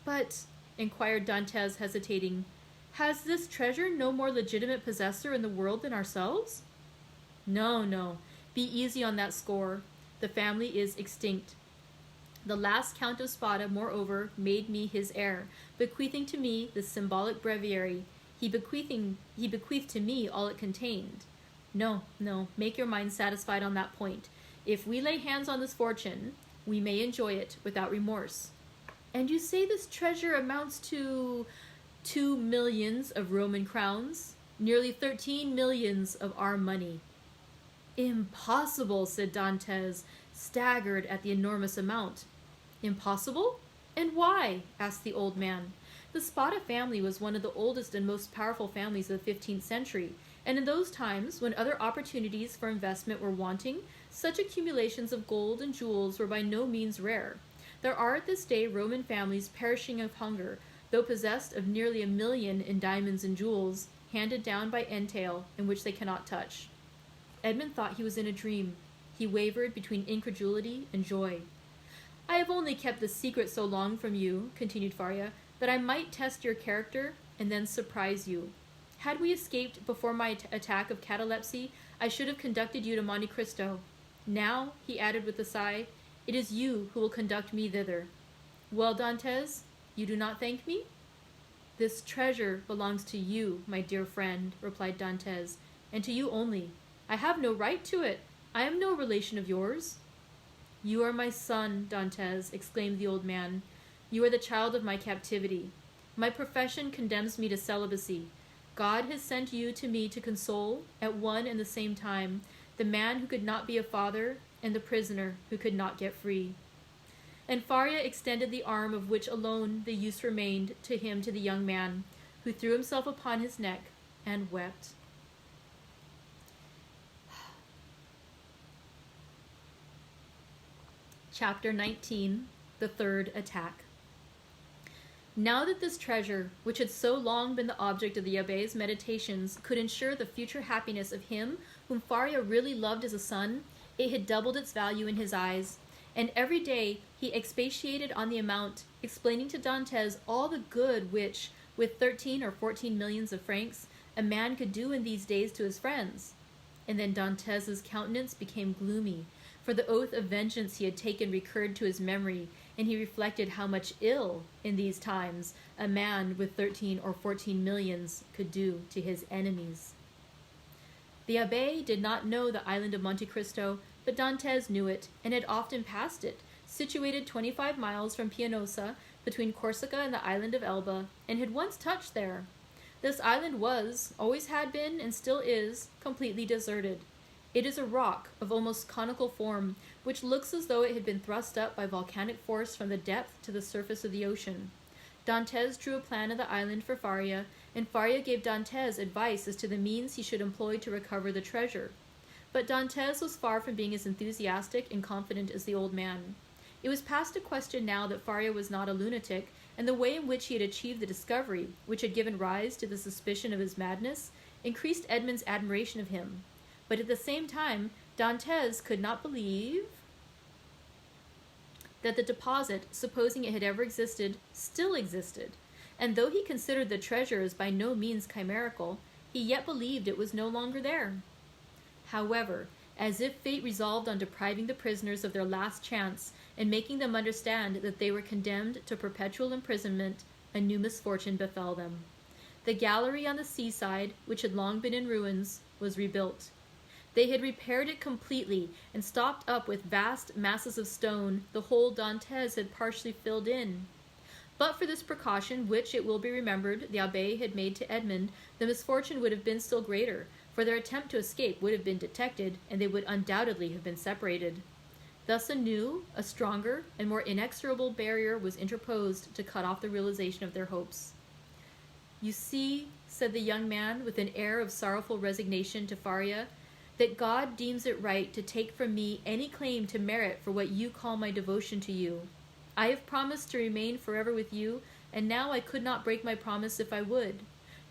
But, inquired Dantes, hesitating, has this treasure no more legitimate possessor in the world than ourselves? No, no. Be easy on that score. The family is extinct. The last Count of Spada, moreover, made me his heir, bequeathing to me the symbolic breviary. He bequeathed to me all it contained. No, no, make your mind satisfied on that point. If we lay hands on this fortune, we may enjoy it without remorse. And you say this treasure amounts to 2 millions of Roman crowns, nearly 13 millions of our money. Impossible, said Dantes, staggered at the enormous amount. Impossible? And why? Asked the old man. The Spada family was one of the oldest and most powerful families of the 15th century, and in those times, when other opportunities for investment were wanting, such accumulations of gold and jewels were by no means rare. There are at this day Roman families perishing of hunger, though possessed of nearly 1 million in diamonds and jewels, handed down by entail, and which they cannot touch. Edmund thought he was in a dream. He wavered between incredulity and joy. I have only kept this secret so long from you, continued Faria, that I might test your character and then surprise you. Had we escaped before my attack of catalepsy, I should have conducted you to Monte Cristo. Now, he added with a sigh, it is you who will conduct me thither. Well, Dantes, you do not thank me? This treasure belongs to you, my dear friend, replied Dantes, and to you only. I have no right to it. I am no relation of yours. You are my son, Dantes, exclaimed the old man. You are the child of my captivity. My profession condemns me to celibacy. God has sent you to me to console, at one and the same time, the man who could not be a father and the prisoner who could not get free. And Faria extended the arm of which alone the use remained to him to the young man, who threw himself upon his neck and wept. Chapter 19, The Third Attack. Now that this treasure, which had so long been the object of the Abbé's meditations, could ensure the future happiness of him whom Faria really loved as a son, it had doubled its value in his eyes, and every day he expatiated on the amount, explaining to Dantes all the good which, with 13 or 14 millions of francs, a man could do in these days to his friends. And then Dantes's countenance became gloomy, for the oath of vengeance he had taken recurred to his memory, and he reflected how much ill, in these times, a man with 13 or 14 millions could do to his enemies. The Abbé did not know the island of Monte Cristo, but Dantes knew it, and had often passed it, situated 25 miles from Pianosa, between Corsica and the island of Elba, and had once touched there. This island was, always had been, and still is, completely deserted. It is a rock of almost conical form, which looks as though it had been thrust up by volcanic force from the depth to the surface of the ocean. Dantes drew a plan of the island for Faria, and Faria gave Dantes advice as to the means he should employ to recover the treasure. But Dantes was far from being as enthusiastic and confident as the old man. It was past a question now that Faria was not a lunatic, and the way in which he had achieved the discovery, which had given rise to the suspicion of his madness, increased Edmund's admiration of him. But at the same time, Dantes could not believe that the deposit, supposing it had ever existed, still existed, and though he considered the treasure as by no means chimerical, he yet believed it was no longer there. However, as if fate resolved on depriving the prisoners of their last chance and making them understand that they were condemned to perpetual imprisonment, a new misfortune befell them. The gallery on the seaside, which had long been in ruins, was rebuilt. They had repaired it completely and stopped up with vast masses of stone the hole Dantes had partially filled in. But for this precaution, which, it will be remembered, the Abbé had made to Edmund, the misfortune would have been still greater, for their attempt to escape would have been detected, and they would undoubtedly have been separated. Thus a new, a stronger, and more inexorable barrier was interposed to cut off the realization of their hopes. "You see," said the young man, with an air of sorrowful resignation to Faria, "that God deems it right to take from me any claim to merit for what you call my devotion to you. I have promised to remain forever with you, and now I could not break my promise if I would.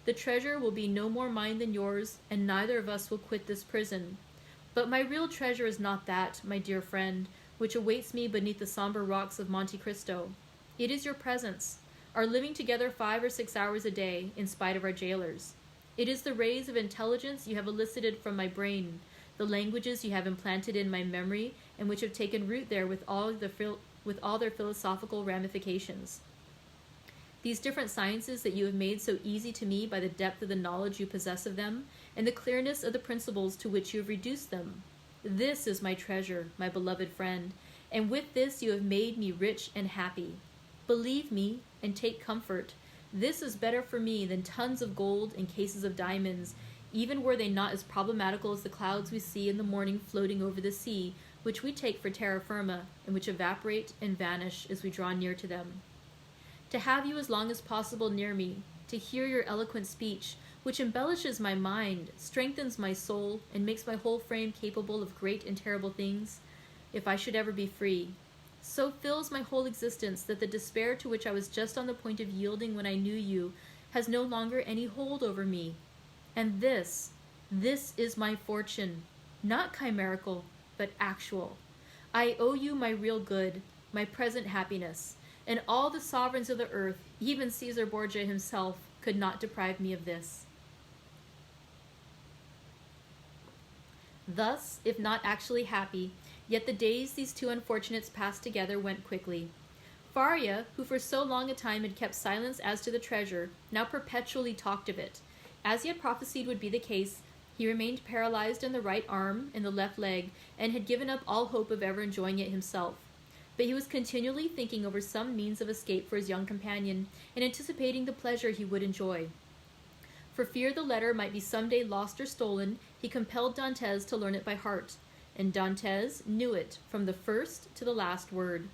The treasure will be no more mine than yours, and neither of us will quit this prison. But my real treasure is not that, my dear friend, which awaits me beneath the somber rocks of Monte Cristo. It is your presence, our living together 5 or 6 hours a day, in spite of our jailers. It is the rays of intelligence you have elicited from my brain, the languages you have implanted in my memory, and which have taken root there with all their philosophical ramifications. These different sciences that you have made so easy to me by the depth of the knowledge you possess of them, and the clearness of the principles to which you have reduced them. This is my treasure, my beloved friend, and with this you have made me rich and happy. Believe me, and take comfort. This is better for me than tons of gold and cases of diamonds, even were they not as problematical as the clouds we see in the morning floating over the sea, which we take for terra firma, and which evaporate and vanish as we draw near to them. To have you as long as possible near me, to hear your eloquent speech, which embellishes my mind, strengthens my soul, and makes my whole frame capable of great and terrible things, if I should ever be free, so fills my whole existence that the despair to which I was just on the point of yielding when I knew you has no longer any hold over me. And this is my fortune, not chimerical, but actual. I owe you my real good, my present happiness, and all the sovereigns of the earth, even Caesar Borgia himself, could not deprive me of this." Thus, if not actually happy, yet the days these two unfortunates passed together went quickly. Faria, who for so long a time had kept silence as to the treasure, now perpetually talked of it. As he had prophesied would be the case, he remained paralyzed in the right arm and the left leg, and had given up all hope of ever enjoying it himself. But he was continually thinking over some means of escape for his young companion, and anticipating the pleasure he would enjoy. For fear the letter might be some day lost or stolen, he compelled Dantes to learn it by heart, and Dantes knew it from the first to the last word.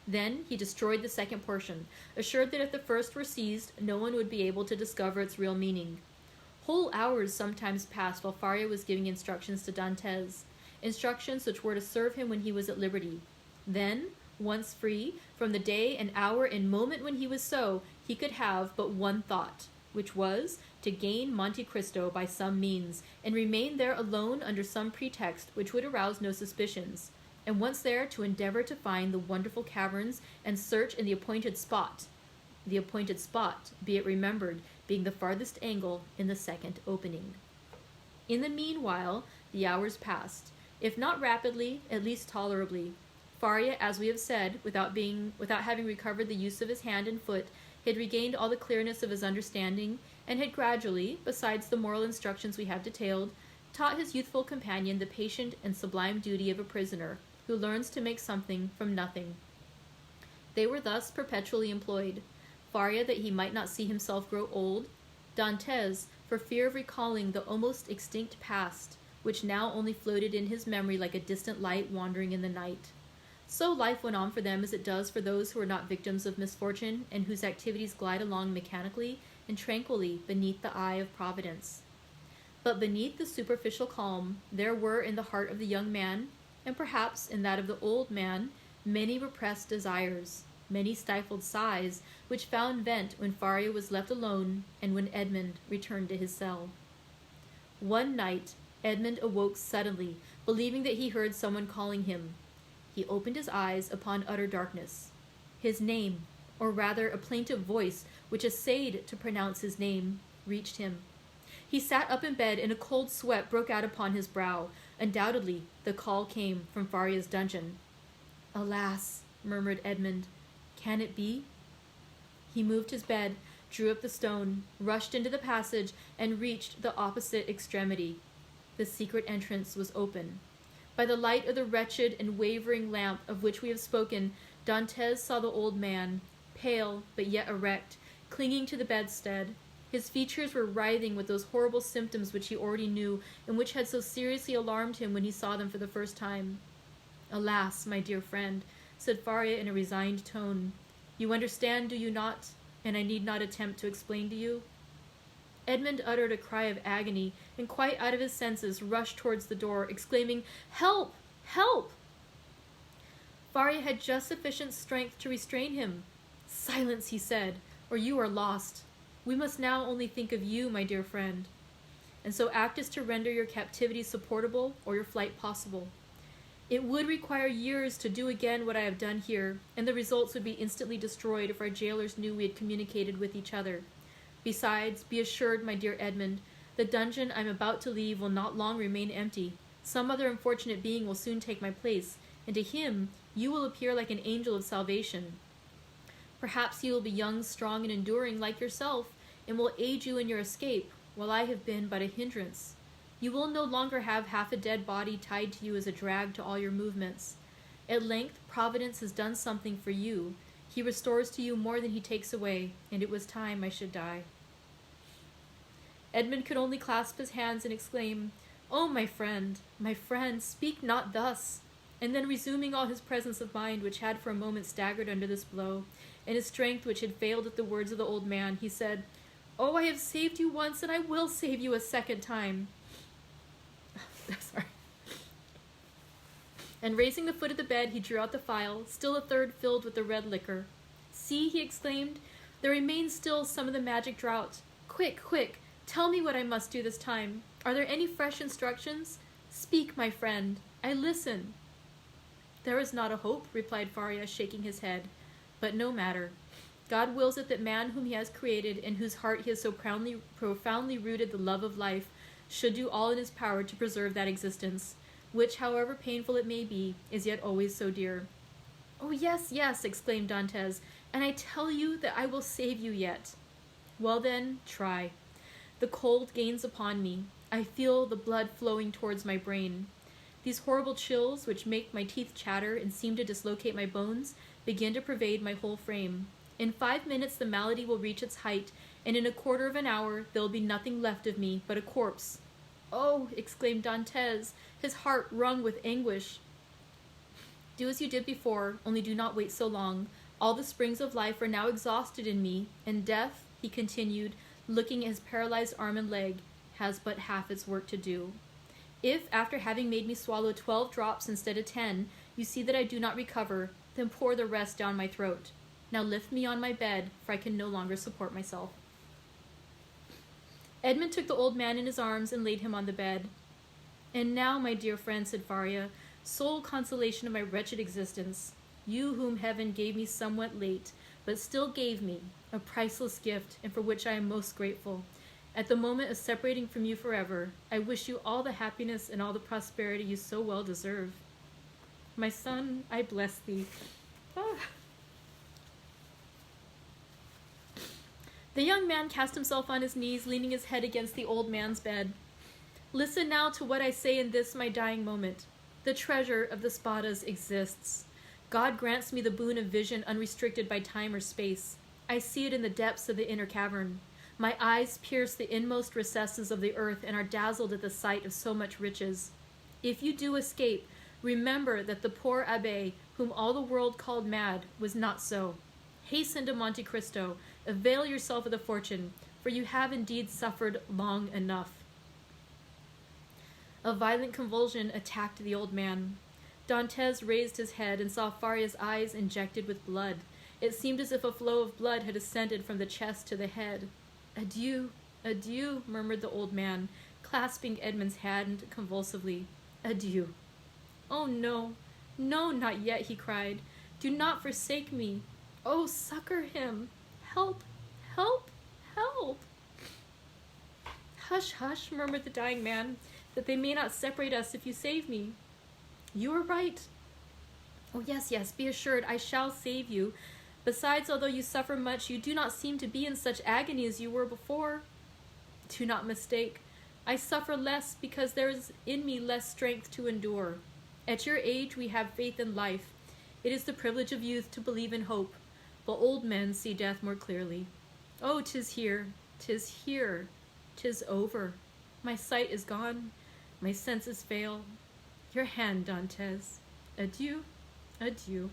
Then he destroyed the second portion, assured that if the first were seized, no one would be able to discover its real meaning. Whole hours sometimes passed while Faria was giving instructions to Dantes, instructions which were to serve him when he was at liberty. Then, once free, from the day and hour and moment when he was so, he could have but one thought, which was to gain Monte Cristo by some means, and remain there alone under some pretext which would arouse no suspicions, and once there to endeavor to find the wonderful caverns and search in the appointed spot, be it remembered, being the farthest angle in the second opening. In the meanwhile, the hours passed, if not rapidly, at least tolerably. Faria, as we have said, without having recovered the use of his hand and foot, had regained all the clearness of his understanding, and had gradually, besides the moral instructions we have detailed, taught his youthful companion the patient and sublime duty of a prisoner, who learns to make something from nothing. They were thus perpetually employed. Faria, that he might not see himself grow old; Dantes, for fear of recalling the almost extinct past, which now only floated in his memory like a distant light wandering in the night. So life went on for them as it does for those who are not victims of misfortune, and whose activities glide along mechanically and tranquilly beneath the eye of Providence. But beneath the superficial calm, there were in the heart of the young man, and perhaps in that of the old man, many repressed desires, many stifled sighs, which found vent when Faria was left alone and when Edmund returned to his cell. One night, Edmund awoke suddenly, believing that he heard someone calling him. He opened his eyes upon utter darkness. His name, or rather a plaintive voice which essayed to pronounce his name, reached him. He sat up in bed, and a cold sweat broke out upon his brow. Undoubtedly, the call came from Faria's dungeon. "Alas," murmured Edmund, "can it be?" He moved his bed, drew up the stone, rushed into the passage, and reached the opposite extremity. The secret entrance was open. By the light of the wretched and wavering lamp of which we have spoken, Dantes saw the old man, pale but yet erect, clinging to the bedstead. His features were writhing with those horrible symptoms which he already knew, and which had so seriously alarmed him when he saw them for the first time. "Alas, my dear friend," said Faria in a resigned tone, "you understand, do you not? And I need not attempt to explain to you?" Edmund uttered a cry of agony, and quite out of his senses rushed towards the door, exclaiming, "Help! Help!" Faria had just sufficient strength to restrain him. "Silence," he said, "or you are lost. We must now only think of you, my dear friend, and so act as to render your captivity supportable or your flight possible. It would require years to do again what I have done here, and the results would be instantly destroyed if our jailers knew we had communicated with each other. Besides, be assured, my dear Edmund, the dungeon I am about to leave will not long remain empty. Some other unfortunate being will soon take my place, and to him you will appear like an angel of salvation. Perhaps he will be young, strong, and enduring like yourself, and will aid you in your escape, while I have been but a hindrance. You will no longer have half a dead body tied to you as a drag to all your movements. At length, Providence has done something for you. He restores to you more than he takes away, and it was time I should die." Edmund could only clasp his hands and exclaim, "Oh, my friend, speak not thus!" And then, resuming all his presence of mind, which had for a moment staggered under this blow, and his strength which had failed at the words of the old man, he said, "Oh, I have saved you once, and I will save you a second time." Sorry. And raising the foot of the bed, he drew out the phial, still a third filled with the red liquor. "See," he exclaimed, "there remains still some of the magic draught. Quick, quick, tell me what I must do this time. Are there any fresh instructions? Speak, my friend, I listen." "There is not a hope," replied Faria, shaking his head. "But no matter. God wills it that man whom he has created, and whose heart he has so profoundly rooted the love of life, should do all in his power to preserve that existence, which, however painful it may be, is yet always so dear." "Oh, yes, yes," exclaimed Dantes, "and I tell you that I will save you yet." "Well then, try. The cold gains upon me. I feel the blood flowing towards my brain. These horrible chills, which make my teeth chatter and seem to dislocate my bones, begin to pervade my whole frame. In 5 minutes the malady will reach its height, and in a quarter of an hour there will be nothing left of me but a corpse." "Oh!" exclaimed Dantes, his heart wrung with anguish. "Do as you did before, only do not wait so long. All the springs of life are now exhausted in me, and death," he continued, looking at his paralyzed arm and leg, "has but half its work to do. If, after having made me swallow 12 drops instead of 10, you see that I do not recover, then pour the rest down my throat. Now lift me on my bed, for I can no longer support myself." Edmund took the old man in his arms and laid him on the bed. "And now, my dear friend," said Faria, "sole consolation of my wretched existence, you whom heaven gave me somewhat late, but still gave me, a priceless gift, and for which I am most grateful. At the moment of separating from you forever, I wish you all the happiness and all the prosperity you so well deserve. My son, I bless thee." The young man cast himself on his knees, leaning his head against the old man's bed. "Listen now to what I say in this my dying moment. The treasure of the Spadas exists. God grants me the boon of vision unrestricted by time or space. I see it in the depths of the inner cavern. My eyes pierce the inmost recesses of the earth and are dazzled at the sight of so much riches. If you do escape, remember that the poor abbé, whom all the world called mad, was not so. Hasten to Monte Cristo, avail yourself of the fortune, for you have indeed suffered long enough. A violent convulsion attacked the old man. Dantes raised his head and saw Faria's eyes injected with blood. It seemed as if a flow of blood had ascended from the chest to the head. Adieu, adieu, murmured the old man, clasping Edmund's hand convulsively. Adieu. Oh, no, no, not yet, he cried. Do not forsake me. Oh, succor him. Help, help, help. Hush, hush, murmured the dying man, that they may not separate us if you save me. You are right. Oh, yes, yes, be assured, I shall save you. Besides, although you suffer much, you do not seem to be in such agony as you were before. Do not mistake. I suffer less because there is in me less strength to endure. At your age, we have faith in life. It is the privilege of youth to believe in hope, but old men see death more clearly. Oh, 'tis here, 'tis here, 'tis over. My sight is gone, my senses fail. Your hand, Dantes. Adieu, adieu.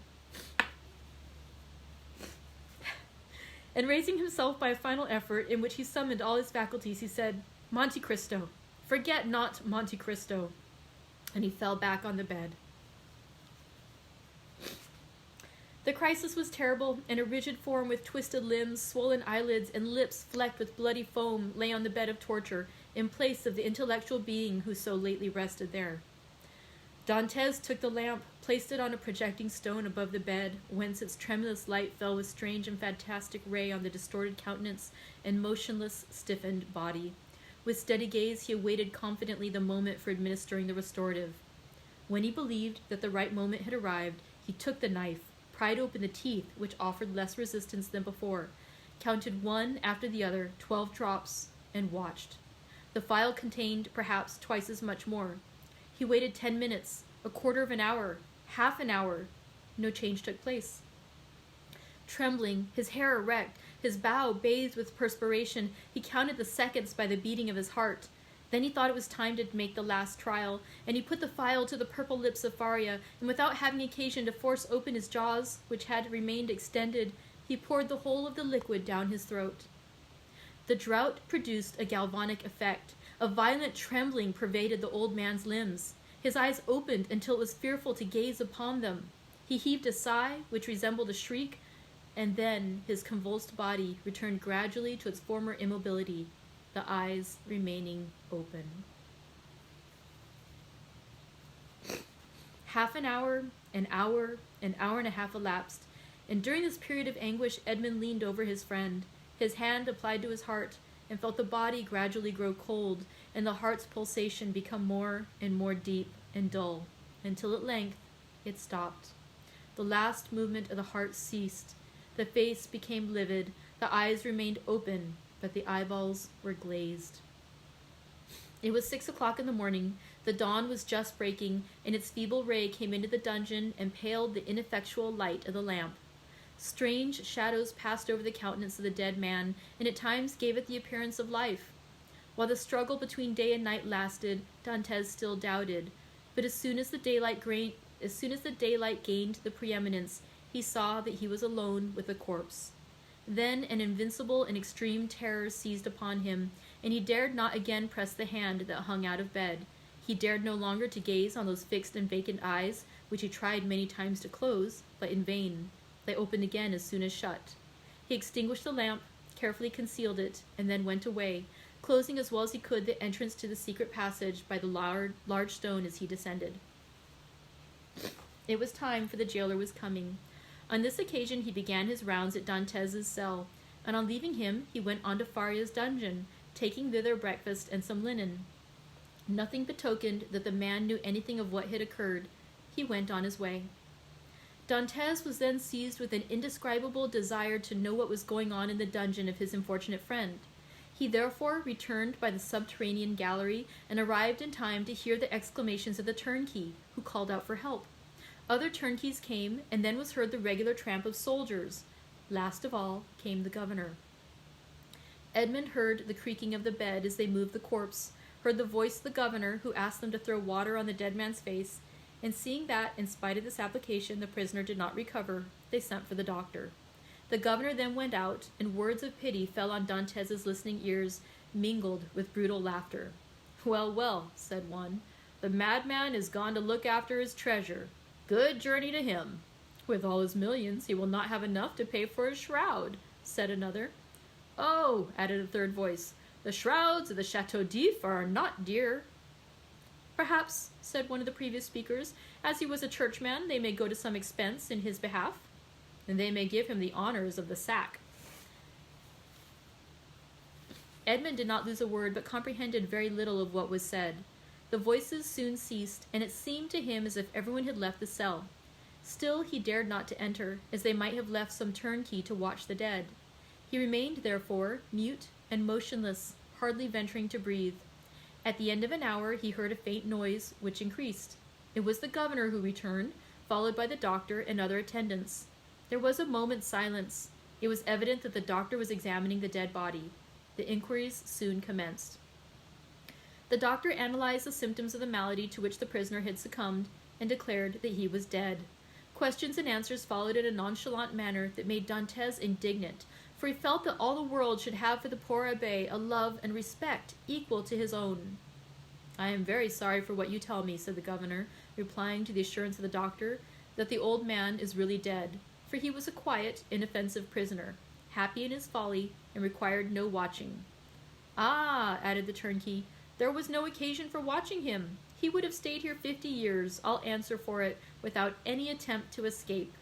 And raising himself by a final effort, in which he summoned all his faculties, he said, Monte Cristo, forget not Monte Cristo. And he fell back on the bed. The crisis was terrible, and a rigid form with twisted limbs, swollen eyelids, and lips flecked with bloody foam lay on the bed of torture, in place of the intellectual being who so lately rested there. Dantes took the lamp, placed it on a projecting stone above the bed, whence its tremulous light fell with strange and fantastic ray on the distorted countenance and motionless, stiffened body. With steady gaze, he awaited confidently the moment for administering the restorative. When he believed that the right moment had arrived, he took the knife, pried open the teeth, which offered less resistance than before, counted one after the other, 12 drops, and watched. The phial contained perhaps twice as much more. He waited 10 minutes, a quarter of an hour, half an hour. No change took place. Trembling, his hair erect, his brow bathed with perspiration, he counted the seconds by the beating of his heart. Then he thought it was time to make the last trial, and he put the phial to the purple lips of Faria, and without having occasion to force open his jaws, which had remained extended, he poured the whole of the liquid down his throat. The draught produced a galvanic effect. A violent trembling pervaded the old man's limbs. His eyes opened until it was fearful to gaze upon them. He heaved a sigh, which resembled a shriek, and then his convulsed body returned gradually to its former immobility, the eyes remaining open. Half an hour, an hour and a half elapsed, and during this period of anguish Edmund leaned over his friend, his hand applied to his heart, and felt the body gradually grow cold, and the heart's pulsation become more and more deep and dull, until at length it stopped. The last movement of the heart ceased. The face became livid, the eyes remained open, but the eyeballs were glazed. It was 6 o'clock in the morning. The dawn was just breaking, and its feeble ray came into the dungeon and paled the ineffectual light of the lamp. Strange shadows passed over the countenance of the dead man, and at times gave it the appearance of life. While the struggle between day and night lasted, Dantes still doubted, but as soon as the daylight gained the preeminence, he saw that he was alone with the corpse. Then an invincible and extreme terror seized upon him, and he dared not again press the hand that hung out of bed. He dared no longer to gaze on those fixed and vacant eyes, which he tried many times to close, but in vain. They opened again as soon as shut. He extinguished the lamp, carefully concealed it, and then went away, closing as well as he could the entrance to the secret passage by the large stone as he descended. It was time, for the jailer was coming. On this occasion he began his rounds at Dantes's cell, and on leaving him he went on to Faria's dungeon, taking thither breakfast and some linen. Nothing betokened that the man knew anything of what had occurred. He went on his way. Dantes was then seized with an indescribable desire to know what was going on in the dungeon of his unfortunate friend. He therefore returned by the subterranean gallery and arrived in time to hear the exclamations of the turnkey, who called out for help. Other turnkeys came, and then was heard the regular tramp of soldiers. Last of all came the governor. Edmund heard the creaking of the bed as they moved the corpse, heard the voice of the governor, who asked them to throw water on the dead man's face, and seeing that, in spite of this application, the prisoner did not recover, they sent for the doctor. The governor then went out, and words of pity fell on Dantès' listening ears, mingled with brutal laughter. "Well, well," said one, "the madman is gone to look after his treasure. Good journey to him. With all his millions, he will not have enough to pay for his shroud," said another. "Oh," added a third voice, "the shrouds of the Chateau d'If are not dear." "Perhaps," said one of the previous speakers, "as he was a churchman, they may go to some expense in his behalf, and they may give him the honors of the sack." Edmund did not lose a word, but comprehended very little of what was said. The voices soon ceased, and it seemed to him as if everyone had left the cell. Still he dared not to enter, as they might have left some turnkey to watch the dead. He remained, therefore, mute and motionless, hardly venturing to breathe. At the end of an hour he heard a faint noise, which increased. It was the governor who returned, followed by the doctor and other attendants. There was a moment's silence. It was evident that the doctor was examining the dead body. The inquiries soon commenced. The doctor analyzed the symptoms of the malady to which the prisoner had succumbed, and declared that he was dead. Questions and answers followed in a nonchalant manner that made Dantès indignant, for he felt that all the world should have for the poor abbé a love and respect equal to his own. "I am very sorry for what you tell me," said the governor, replying to the assurance of the doctor that the old man is really dead, for he was a quiet, inoffensive prisoner, happy in his folly, and required no watching. "Ah," added the turnkey, "there was no occasion for watching him. He would have stayed here 50 years, I'll answer for it, without any attempt to escape."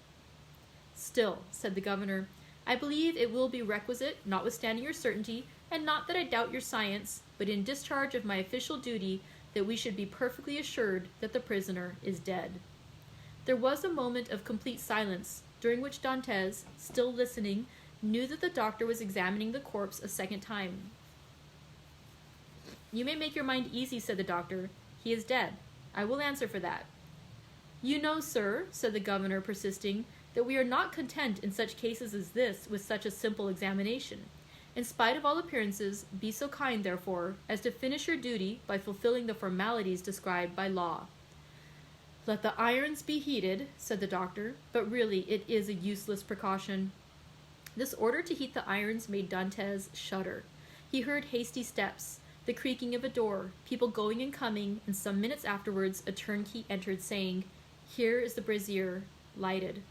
"Still," said the governor, "I believe it will be requisite, notwithstanding your certainty, and not that I doubt your science, but in discharge of my official duty, that we should be perfectly assured that the prisoner is dead." There was a moment of complete silence, during which Dantès, still listening, knew that the doctor was examining the corpse a second time. "You may make your mind easy," said the doctor. "He is dead. I will answer for that." "You know, sir," said the governor, persisting, "that we are not content in such cases as this with such a simple examination. In spite of all appearances, be so kind, therefore, as to finish your duty by fulfilling the formalities described by law." "Let the irons be heated," said the doctor, "but really it is a useless precaution." This order to heat the irons made Dantès shudder. He heard hasty steps, the creaking of a door, people going and coming, and some minutes afterwards a turnkey entered, saying, "Here is the brazier lighted."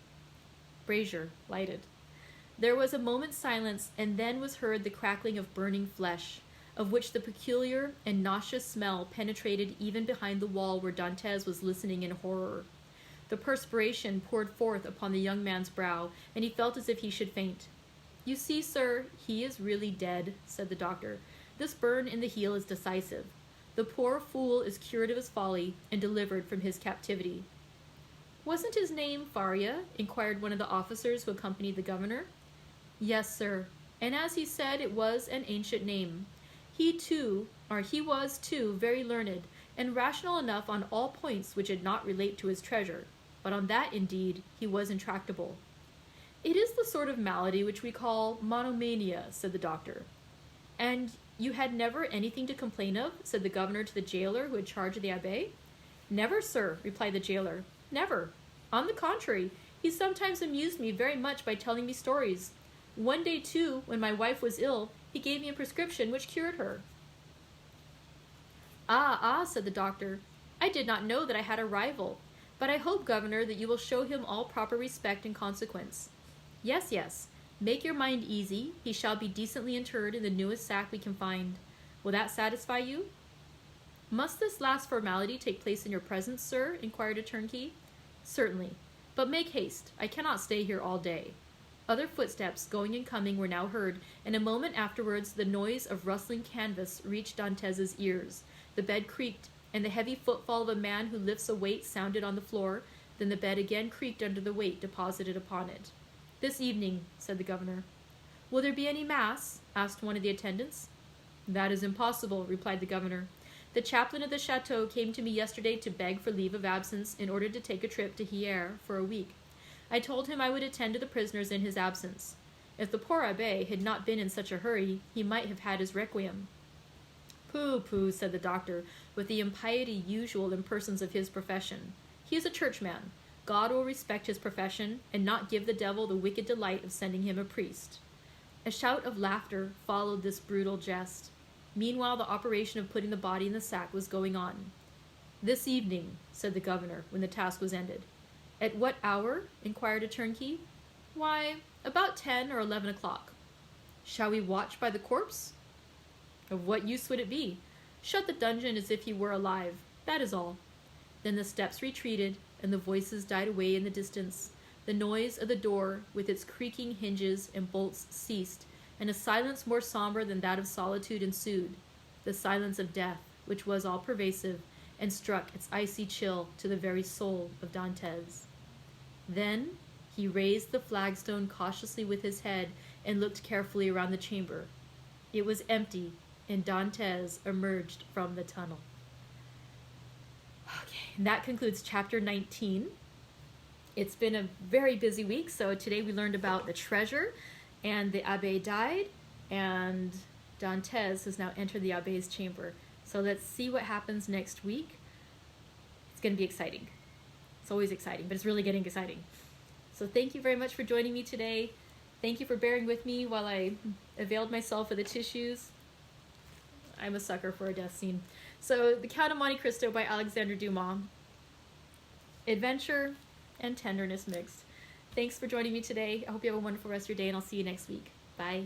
There was a moment's silence, and then was heard the crackling of burning flesh, of which the peculiar and nauseous smell penetrated even behind the wall where Dantès was listening in horror. The perspiration poured forth upon the young man's brow, and he felt as if he should faint. "You see, sir, he is really dead," said the doctor. "This burn in the heel is decisive. The poor fool is cured of his folly and delivered from his captivity." "Wasn't his name Faria?" inquired one of the officers who accompanied the governor. "Yes, sir, and as he said, it was an ancient name. He was too very learned, and rational enough on all points which did not relate to his treasure, but on that, indeed, he was intractable." "It is the sort of malady which we call monomania," said the doctor. "And you had never anything to complain of?" said the governor to the jailer who had charge of the abbé. "Never, sir," replied the jailer. "Never. On the contrary, he sometimes amused me very much by telling me stories. One day, too, when my wife was ill, he gave me a prescription which cured her." Ah, said the doctor. "I did not know that I had a rival, but I hope, governor, that you will show him all proper respect and consequence." Yes. Make your mind easy. He shall be decently interred in the newest sack we can find. Will that satisfy you?" "Must this last formality take place in your presence, sir?" inquired a turnkey. "Certainly. But make haste. I cannot stay here all day." Other footsteps, going and coming, were now heard, and a moment afterwards the noise of rustling canvas reached Dantès' ears. The bed creaked, and the heavy footfall of a man who lifts a weight sounded on the floor. Then the bed again creaked under the weight deposited upon it. "This evening," said the governor. "Will there be any mass?" asked one of the attendants. "That is impossible," replied the governor. The chaplain of the chateau came to me yesterday to beg for leave of absence in order to take a trip to Heir for a week. I told him I would attend to the prisoners in his absence. If the poor abbé had not been in such a hurry, he might have had his requiem. Pooh, said the doctor, with the impiety usual in persons of his profession. He is a churchman. God will respect his profession, and not give the devil the wicked delight of sending him a priest. A shout of laughter followed this brutal jest. Meanwhile, the operation of putting the body in the sack was going on. This evening, said the governor, when the task was ended. At what hour? Inquired a turnkey. Why, about 10 or 11 o'clock. Shall we watch by the corpse? Of what use would it be? Shut the dungeon as if he were alive. That is all. Then the steps retreated, and the voices died away in the distance. The noise of the door, with its creaking hinges and bolts, ceased, and a silence more somber than that of solitude ensued, the silence of death, which was all-pervasive, and struck its icy chill to the very soul of Dantes. Then he raised the flagstone cautiously with his head and looked carefully around the chamber. It was empty, and Dantes emerged from the tunnel. Okay, and that concludes chapter 19. It's been a very busy week, so today we learned about the treasure, and the abbé died, and Dantes has now entered the abbé's chamber. So let's see what happens next week. It's going to be exciting. It's always exciting, but it's really getting exciting. So thank you very much for joining me today. Thank you for bearing with me while I availed myself of the tissues. I'm a sucker for a death scene. So, The Count of Monte Cristo by Alexandre Dumas. Adventure and tenderness mixed. Thanks for joining me today. I hope you have a wonderful rest of your day, and I'll see you next week. Bye.